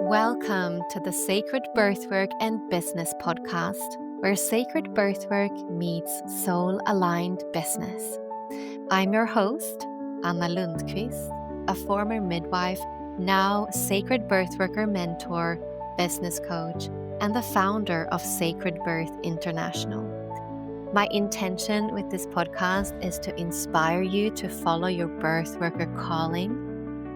Welcome to the Sacred Birthwork and Business podcast, where sacred birthwork meets soul aligned business. I'm your host, Anna Lundqvist, a former midwife, now sacred birthworker mentor, business coach, and the founder of Sacred Birth International. My intention with this podcast is to inspire you to follow your birthworker calling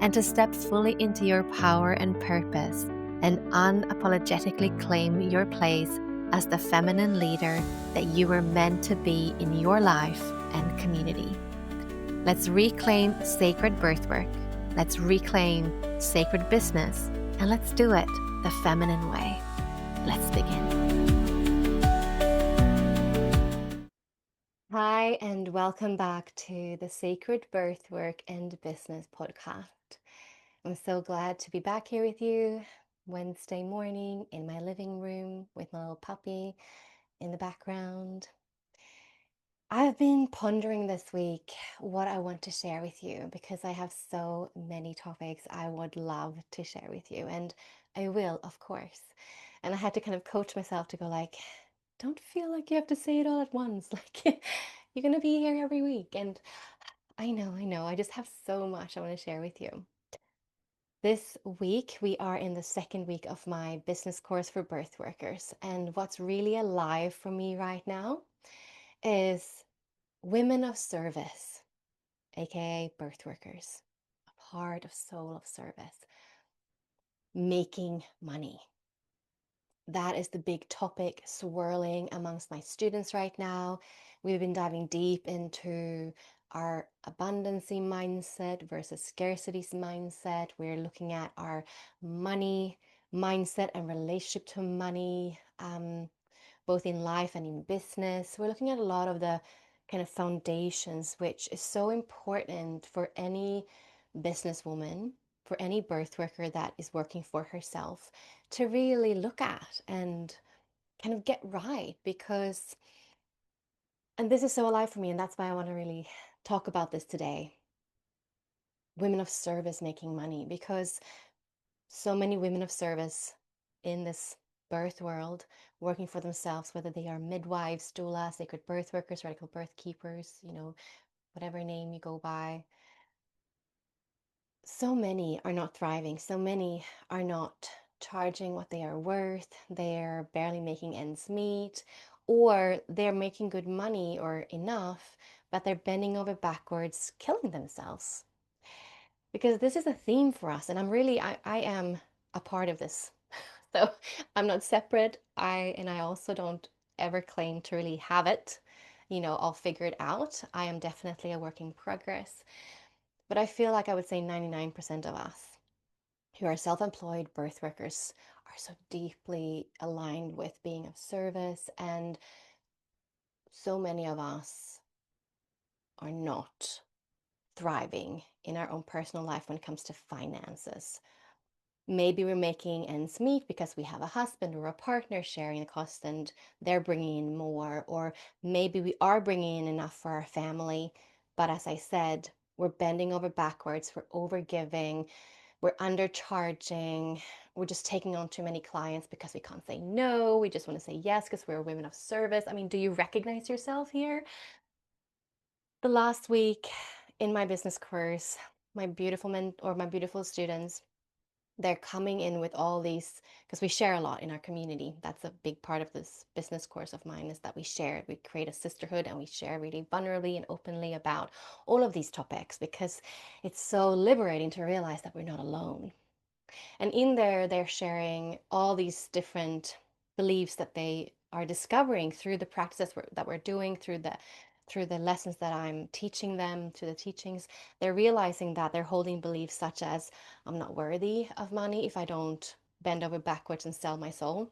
and to step fully into your power and purpose and unapologetically claim your place as the feminine leader that you were meant to be in your life and community. Let's reclaim sacred birthwork, let's reclaim sacred business, and let's do it the feminine way. Let's begin. Hi, and welcome back to the Sacred Birthwork and Business podcast. I'm so glad to be back here with you Wednesday morning in my living room with my little puppy in the background. I've been pondering this week what I want to share with you because I have so many topics I would love to share with you, and I will, of course. And I had to kind of coach myself to go like, don't feel like you have to say it all at once. Like you're going to be here every week. And I know. I just have so much I want to share with you. This week, we are in the second week of my business course for birth workers. And what's really alive for me right now is women of service, aka birth workers, a part of soul of service, making money. That is the big topic swirling amongst my students right now. We've been diving deep into our abundancy mindset versus scarcity mindset. We're looking at our money mindset and relationship to money, both in life and in business. We're looking at a lot of the kind of foundations, which is so important for any businesswoman, for any birth worker that is working for herself to really look at and kind of get right. Because, and this is so alive for me, and that's why I want to really talk about this today. Women of service making money, because so many women of service in this birth world working for themselves, whether they are midwives, doulas, sacred birth workers, radical birth keepers, whatever name you go by. So many are not thriving. So many are not charging what they are worth. They're barely making ends meet, or they're making good money or enough, but they're bending over backwards, killing themselves. Because this is a theme for us, and I am a part of this. So I'm not separate. I also don't ever claim to really have it, all figured out. I am definitely a work in progress. But I feel like I would say 99% of us who are self-employed birth workers are so deeply aligned with being of service, and so many of us are not thriving in our own personal life when it comes to finances. Maybe we're making ends meet because we have a husband or a partner sharing the cost and they're bringing in more, or maybe we are bringing in enough for our family. But as I said, we're bending over backwards, we're overgiving, we're undercharging, we're just taking on too many clients because we can't say no. We just want to say yes because we're women of service. I mean, do you recognize yourself here? The last week in my business course, my beautiful men or my beautiful students, they're coming in with all these, because we share a lot in our community. That's a big part of this business course of mine, is that we create a sisterhood and we share really vulnerably and openly about all of these topics, because it's so liberating to realize that we're not alone. And in there, they're sharing all these different beliefs that they are discovering through the practices that we're doing, through the lessons that I'm teaching them, to the teachings. They're realizing that they're holding beliefs such as, I'm not worthy of money if I don't bend over backwards and sell my soul.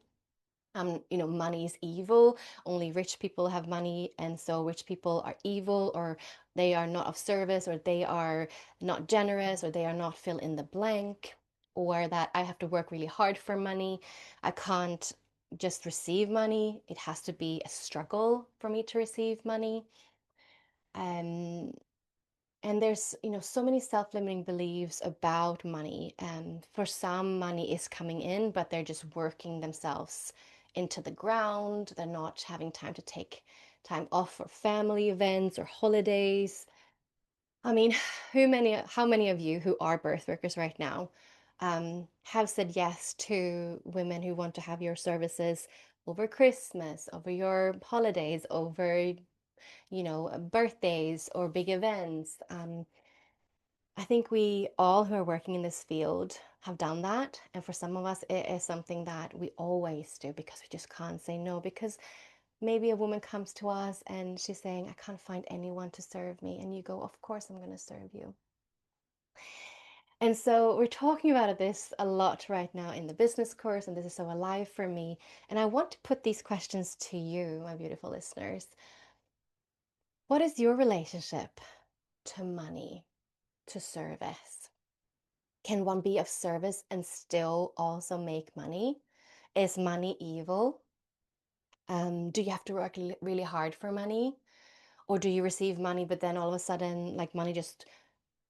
Money is evil. Only rich people have money, and so rich people are evil, or they are not of service, or they are not generous, or they are not fill in the blank, or that I have to work really hard for money. I can't just receive money. It has to be a struggle for me to receive money. Um, And there's, so many self-limiting beliefs about money. And for some, money is coming in, but they're just working themselves into the ground. They're not having time to take time off for family events or holidays. I mean, how many of you who are birth workers right now have said yes to women who want to have your services over Christmas, over your holidays, over, birthdays or big events? I think we all who are working in this field have done that. And for some of us, it is something that we always do because we just can't say no. Because maybe a woman comes to us and she's saying, I can't find anyone to serve me. And you go, of course, I'm going to serve you. And so we're talking about this a lot right now in the business course, and this is so alive for me. And I want to put these questions to you, my beautiful listeners. What is your relationship to money, to service? Can one be of service and still also make money? Is money evil? Do you have to work really hard for money? Or do you receive money, but then all of a sudden, like money just,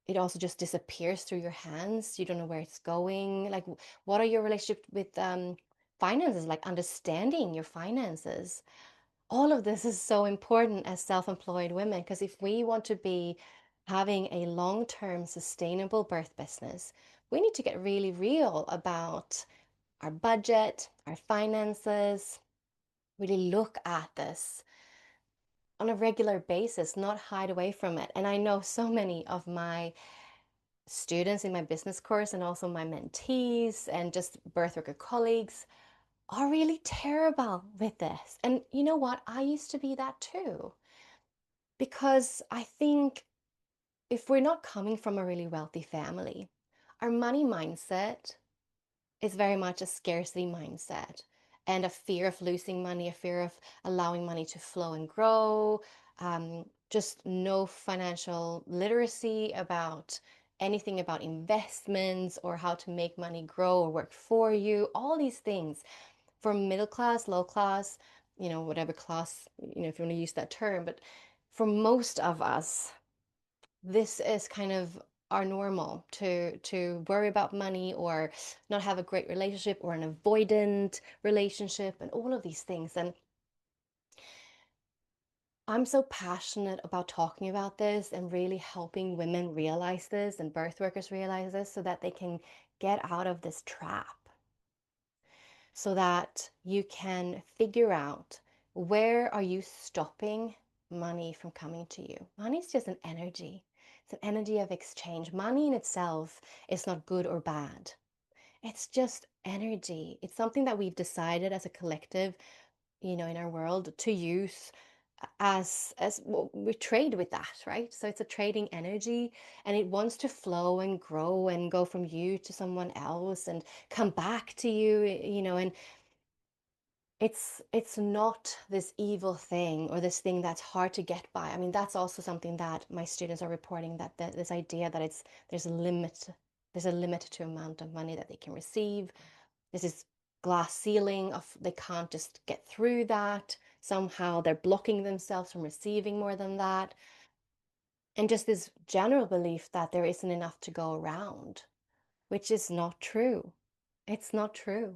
it also just disappears through your hands? You don't know where it's going. Like, what are your relationship with finances, like understanding your finances? All of this is so important as self-employed women, because if we want to be having a long-term sustainable birth business, we need to get really real about our budget, our finances, really look at this on a regular basis, not hide away from it. And I know so many of my students in my business course and also my mentees and just birth worker colleagues are really terrible with this. And you know what? I used to be that too. Because I think if we're not coming from a really wealthy family, our money mindset is very much a scarcity mindset and a fear of losing money, a fear of allowing money to flow and grow, just no financial literacy about anything about investments or how to make money grow or work for you, all these things for middle class, low class, whatever class, if you want to use that term. But for most of us, this is kind of our normal to worry about money or not have a great relationship or an avoidant relationship and all of these things. And I'm so passionate about talking about this and really helping women realize this and birth workers realize this so that they can get out of this trap, so that you can figure out where are you stopping money from coming to you. Money is just an energy. It's an energy of exchange. Money in itself is not good or bad. It's just energy. It's something that we've decided as a collective, in our world to use as well, we trade with that, right? So it's a trading energy, and it wants to flow and grow and go from you to someone else and come back to you, and it's not this evil thing or this thing that's hard to get by. I mean, that's also something that my students are reporting, that this idea that there's a limit to amount of money that they can receive. There's this glass ceiling of they can't just get through that. Somehow they're blocking themselves from receiving more than that. And just this general belief that there isn't enough to go around, which is not true. It's not true.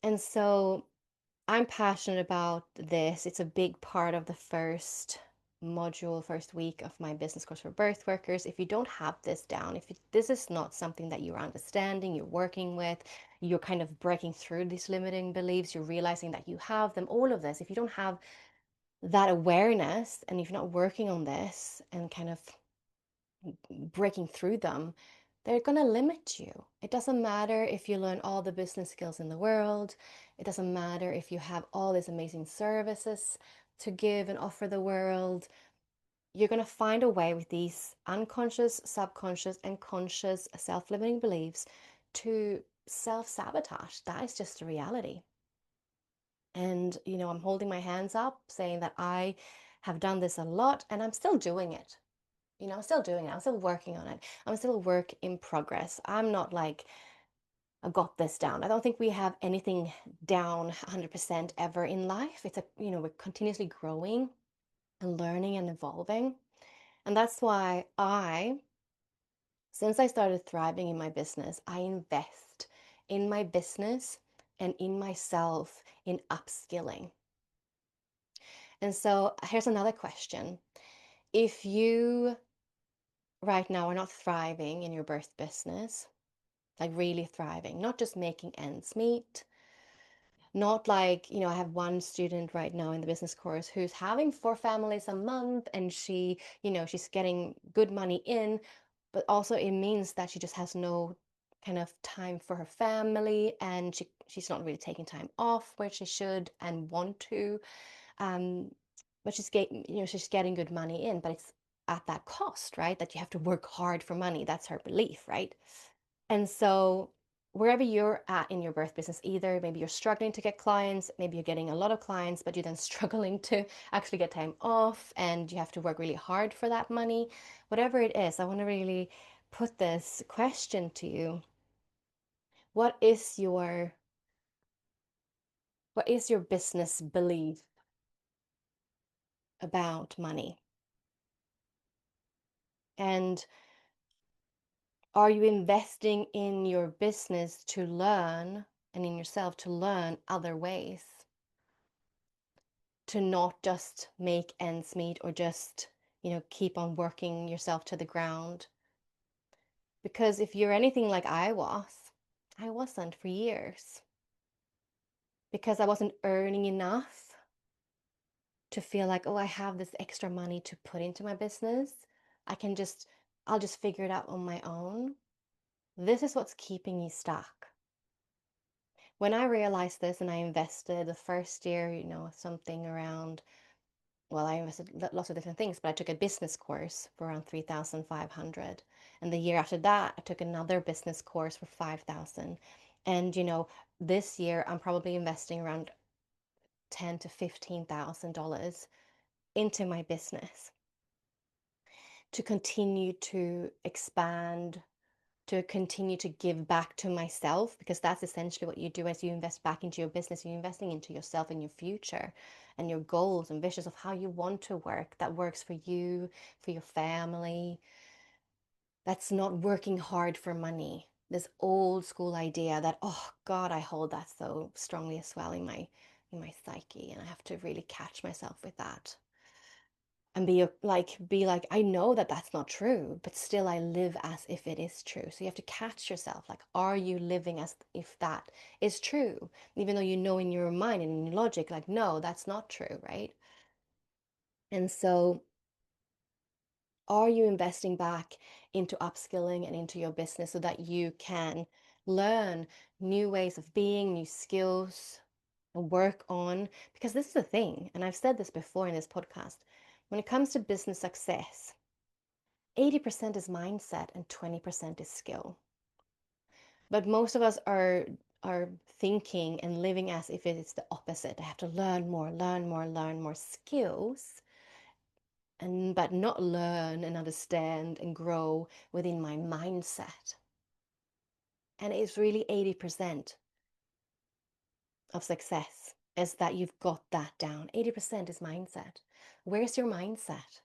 And so I'm passionate about this. It's a big part of the first module, first week of my business course for birth workers. If you don't have this down, if this is not something that you're understanding, you're working with, you're kind of breaking through these limiting beliefs, you're realizing that you have them, all of this, if you don't have that awareness and if you're not working on this and kind of breaking through them, they're going to limit you. It doesn't matter if you learn all the business skills in the world. It doesn't matter if you have all these amazing services to give and offer the world. You're going to find a way with these unconscious, subconscious, and conscious self-limiting beliefs to self-sabotage. That is just a reality. And, I'm holding my hands up saying that I have done this a lot and I'm still doing it. I'm still doing it. I'm still working on it. I'm still a work in progress. I'm not like, I got this down. I don't think we have anything down 100% ever in life. It's we're continuously growing and learning and evolving. And that's why since I started thriving in my business, I invest in my business and in myself in upskilling. And so here's another question. If you right now are not thriving in your birth business, like really thriving, not just making ends meet, not like, I have one student right now in the business course who's having 4 families a month and she's getting good money in, but also it means that she just has no kind of time for her family and she's not really taking time off where she should and want to. Um, but she's getting good money in, but it's at that cost, right? That you have to work hard for money. That's her belief, right? And so, wherever you're at in your birth business, either maybe you're struggling to get clients, maybe you're getting a lot of clients, but you're then struggling to actually get time off and you have to work really hard for that money. Whatever it is, I want to really put this question to you. What is your business belief about money? And are you investing in your business to learn and in yourself to learn other ways? To not just make ends meet or just, keep on working yourself to the ground. Because if you're anything like I wasn't for years because I wasn't earning enough to feel like, oh, I have this extra money to put into my business. I'll just figure it out on my own. This is what's keeping me stuck. When I realized this and I invested the first year, something around, well, I invested lots of different things, but I took a business course for around 3,500. And the year after that, I took another business course for 5,000. And, this year I'm probably investing around ten to $15,000 into my business to continue to expand, to continue to give back to myself, because that's essentially what you do as you invest back into your business. You're investing into yourself and your future and your goals and visions of how you want to work that works for you, for your family. That's not working hard for money. This old school idea that, oh God, I hold that so strongly as well in my psyche, and I have to really catch myself with that and be like, I know that that's not true, but still I live as if it is true. So you have to catch yourself, like, are you living as if that is true, even though you know in your mind and in your logic, like, no, that's not true, right? And so are you investing back into upskilling and into your business so that you can learn new ways of being, new skills, and work on? Because this is the thing, and I've said this before in this podcast, when it comes to business success, 80% is mindset and 20% is skill. But most of us are thinking and living as if it's the opposite. I have to learn more, learn more, learn more skills, and but not learn and understand and grow within my mindset. And it's really 80% of success is that you've got that down. 80% is mindset. Where's your mindset?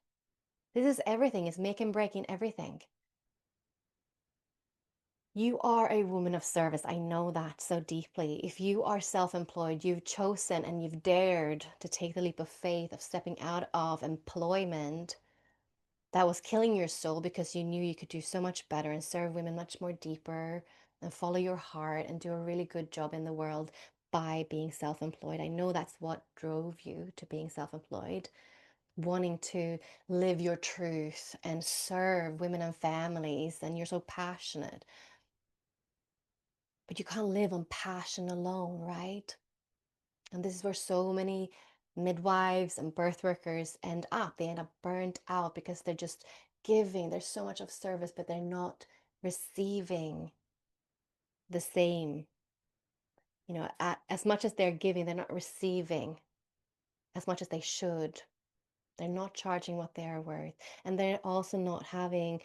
This is everything, is make and break in everything. You are a woman of service. I know that so deeply. If you are self employed, you've chosen and you've dared to take the leap of faith of stepping out of employment that was killing your soul because you knew you could do so much better and serve women much more deeper and follow your heart and do a really good job in the world by being self employed. I know that's what drove you to being self employed, wanting to live your truth and serve women and families, and you're so passionate. But you can't live on passion alone, right? And this is where so many midwives and birth workers end up. They end up burnt out because they're just giving. There's so much of service, but they're not receiving the same. As much as they're giving, they're not receiving as much as they should. They're not charging what they are worth. And they're also not having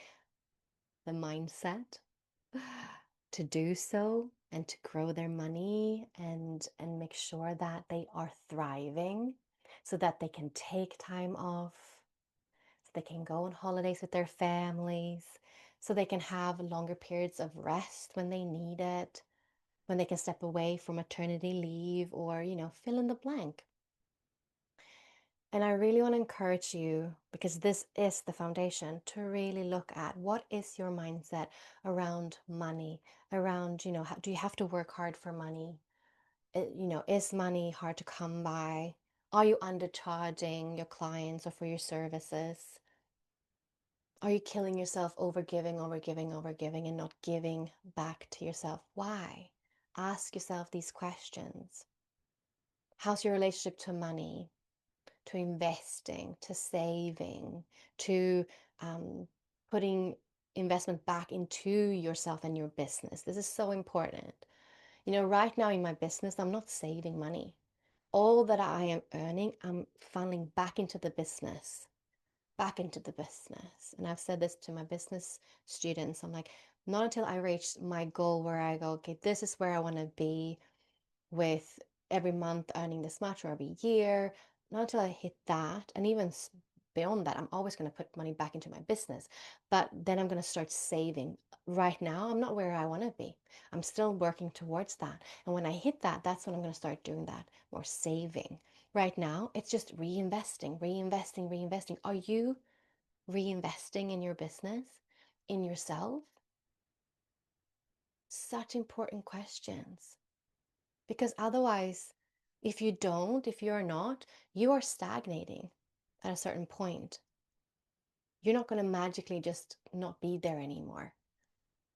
the mindset to do so and to grow their money and make sure that they are thriving so that they can take time off, they can go on holidays with their families, so they can have longer periods of rest when they need it, when they can step away from maternity leave or, fill in the blank. And I really want to encourage you, because this is the foundation, to really look at what is your mindset around money, around, do you have to work hard for money? Is money hard to come by? Are you undercharging your clients or for your services? Are you killing yourself over giving, over giving, over giving, and not giving back to yourself? Why? Ask yourself these questions. How's your relationship to money, to investing, to saving, to putting investment back into yourself and your business? This is so important. Right now in my business, I'm not saving money. All that I am earning, I'm funneling back into the business, back into the business. And I've said this to my business students. I'm like, not until I reach my goal where I go, okay, this is where I want to be with every month earning this much, or every year, not until I hit that. And even beyond that, I'm always going to put money back into my business. But then I'm going to start saving. Right now, I'm not where I want to be. I'm still working towards that. And when I hit that, that's when I'm going to start doing that more saving. Right now, it's just reinvesting, reinvesting, reinvesting. Are you reinvesting in your business, in yourself? Such important questions. Because otherwise, if you're not, you are stagnating at a certain point. You're not going to magically just not be there anymore,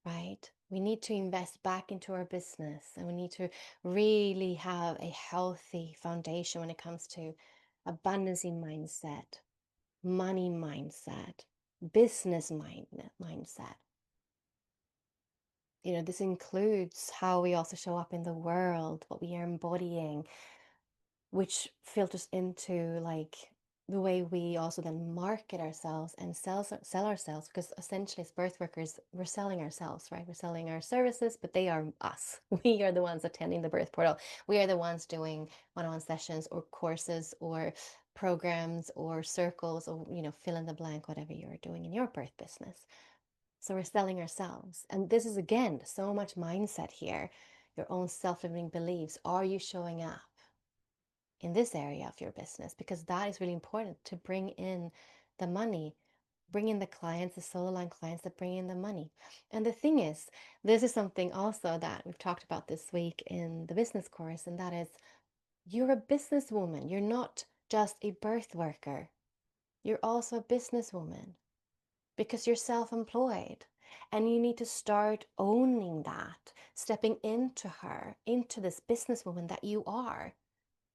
right? We need to invest back into our business, and we need to really have a healthy foundation when it comes to abundancy mindset, money mindset, business mindset. This includes how we also show up in the world, what we are embodying, which filters into like the way we also then market ourselves and sell ourselves, because essentially as birth workers, we're selling ourselves, right? We're selling our services, but they are us. We are the ones attending the birth portal. We are the ones doing one-on-one sessions or courses or programs or circles, or fill in the blank, whatever you're doing in your birth business. So we're selling ourselves. And this is, again, so much mindset here, your own self-limiting beliefs. Are you showing up in this area of your business? Because that is really important to bring in the money, bring in the clients, the solo line clients that bring in the money. And the thing is, this is something also that we've talked about this week in the business course, and that is, you're a businesswoman. You're not just a birth worker. You're also a businesswoman, because you're self-employed, and you need to start owning that, stepping into this businesswoman that you are,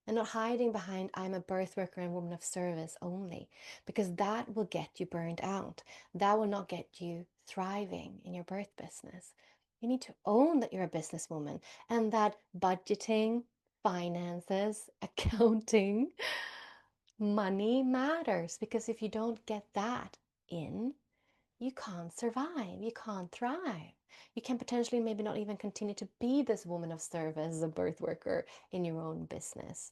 and not hiding behind, I'm a birth worker and woman of service only, because that will get you burned out. That will not get you thriving in your birth business. You need to own that you're a businesswoman, and that budgeting, finances, accounting, money matters, because if you don't get that in, you can't survive, you can't thrive. You can potentially maybe not even continue to be this woman of service, a birth worker in your own business,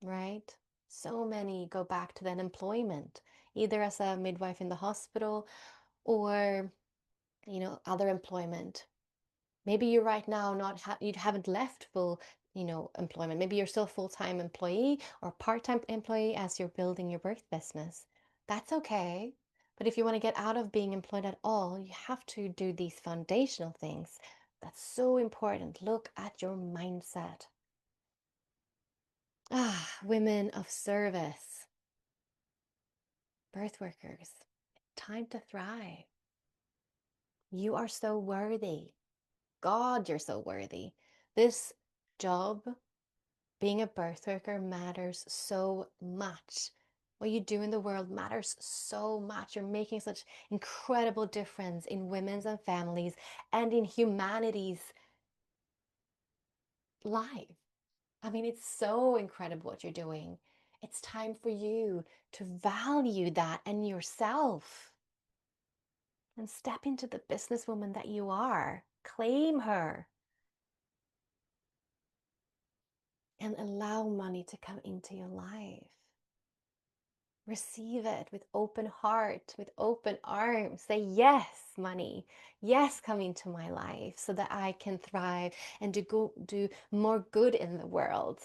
right? So many go back to then employment, either as a midwife in the hospital or, other employment. Maybe you right now you haven't left full, employment. Maybe you're still a full-time employee or part-time employee as you're building your birth business. That's okay. But if you want to get out of being employed at all, you have to do these foundational things. That's so important. Look at your mindset. Women of service, birth workers, time to thrive. You are so worthy. God, you're so worthy. This job, being a birth worker, matters so much. What you do in the world matters so much. You're making such incredible difference in women's and families and in humanity's life. I mean, it's so incredible what you're doing. It's time for you to value that and yourself, and step into the businesswoman that you are. Claim her and allow money to come into your life. Receive it with open heart, with open arms. Say, yes, money. Yes, come into my life so that I can thrive and do more good in the world.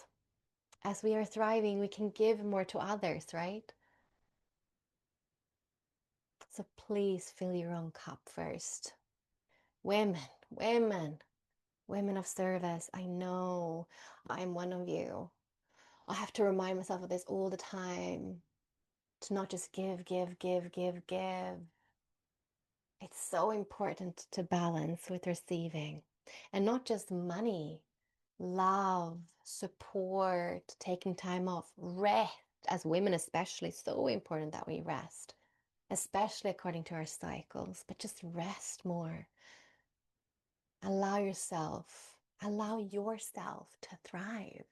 As we are thriving, we can give more to others, right? So please fill your own cup first. Women, women, women of service. I know I'm one of you. I have to remind myself of this all the time, to not just give, give, give, give, give. It's so important to balance with receiving, and not just money, love, support, taking time off, rest. As women, especially, so important that we rest, especially according to our cycles, but just rest more. Allow yourself to thrive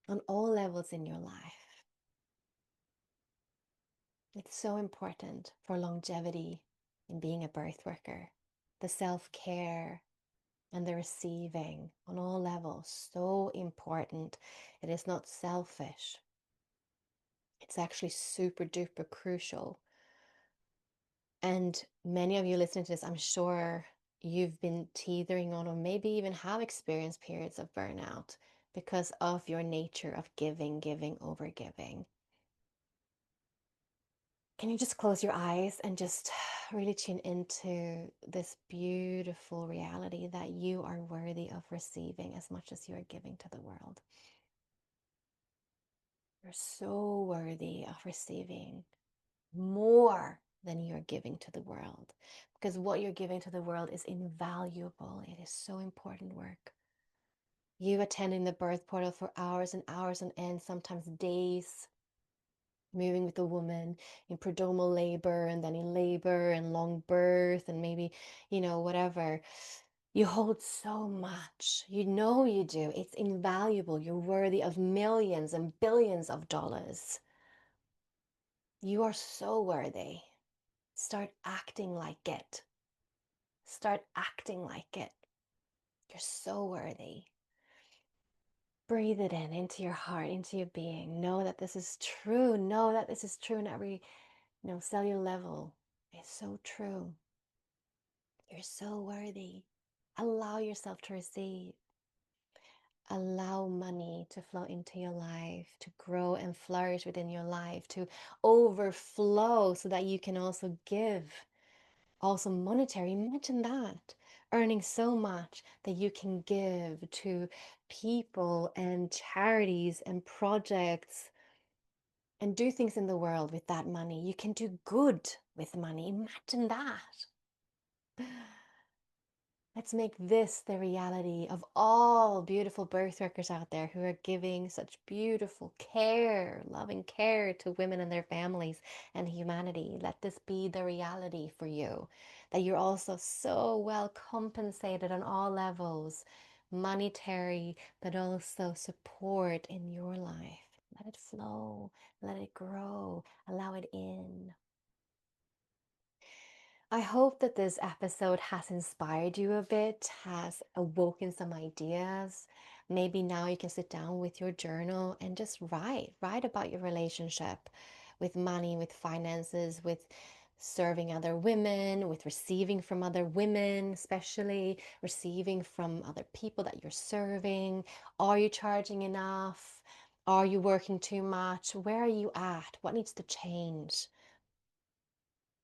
on all levels in your life. It's so important for longevity in being a birth worker. The self-care and the receiving on all levels, so important. It is not selfish. It's actually super duper crucial. And many of you listening to this, I'm sure you've been teetering on, or maybe even have experienced periods of burnout because of your nature of giving, giving, over giving. Can you just close your eyes and just really tune into this beautiful reality that you are worthy of receiving as much as you are giving to the world? You're so worthy of receiving more than you're giving to the world, because what you're giving to the world is invaluable. It is so important work. You attending the birth portal for hours and hours on end, sometimes days, moving with a woman in prodromal labor and then in labor and long birth and maybe, whatever. You hold so much. You know you do. It's invaluable. You're worthy of millions and billions of dollars. You are so worthy. Start acting like it. Start acting like it. You're so worthy. Breathe it in into your heart, into your being. Know that this is true. Know that this is true in every, cellular level. It's so true. You're so worthy. Allow yourself to receive. Allow money to flow into your life, to grow and flourish within your life, to overflow so that you can also give. Also monetary, imagine that. Earning so much that you can give to people and charities and projects and do things in the world with that money. You can do good with money. Imagine that. Let's make this the reality of all beautiful birth workers out there who are giving such beautiful care, loving care to women and their families and humanity. Let this be the reality for you, that you're also so well compensated on all levels, monetary, but also support in your life. Let it flow, let it grow, allow it in. I hope that this episode has inspired you a bit, has awoken some ideas. Maybe now you can sit down with your journal and just write about your relationship with money, with finances, with serving other women, with receiving from other women, especially receiving from other people that you're serving. Are you charging enough? Are you working too much? Where are you at? What needs to change?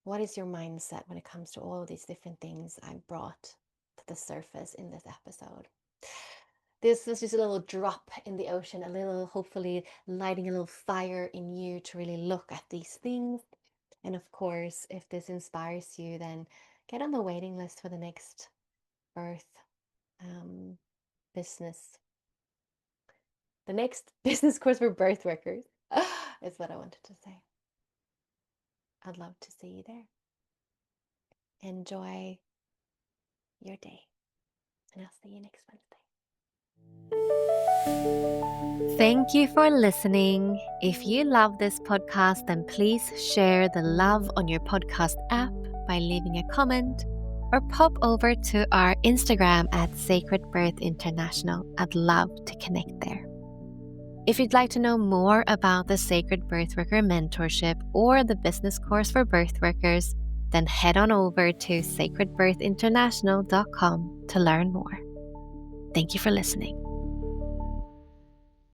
What is your mindset when it comes to all of these different things I brought to the surface in this episode? This was just a little drop in the ocean, a little, hopefully, lighting a little fire in you to really look at these things. And of course, if this inspires you, then get on the waiting list for the next birth business. The next business course for birth workers is what I wanted to say. I'd love to see you there. Enjoy your day, and I'll see you next Wednesday. Thank you for listening. If you love this podcast, then please share the love on your podcast app by leaving a comment or pop over to our Instagram at Sacred Birth International. I'd love to connect there. If you'd like to know more about the Sacred Birthworker Mentorship or the business course for birthworkers, then head on over to sacredbirthinternational.com to learn more. Thank you for listening.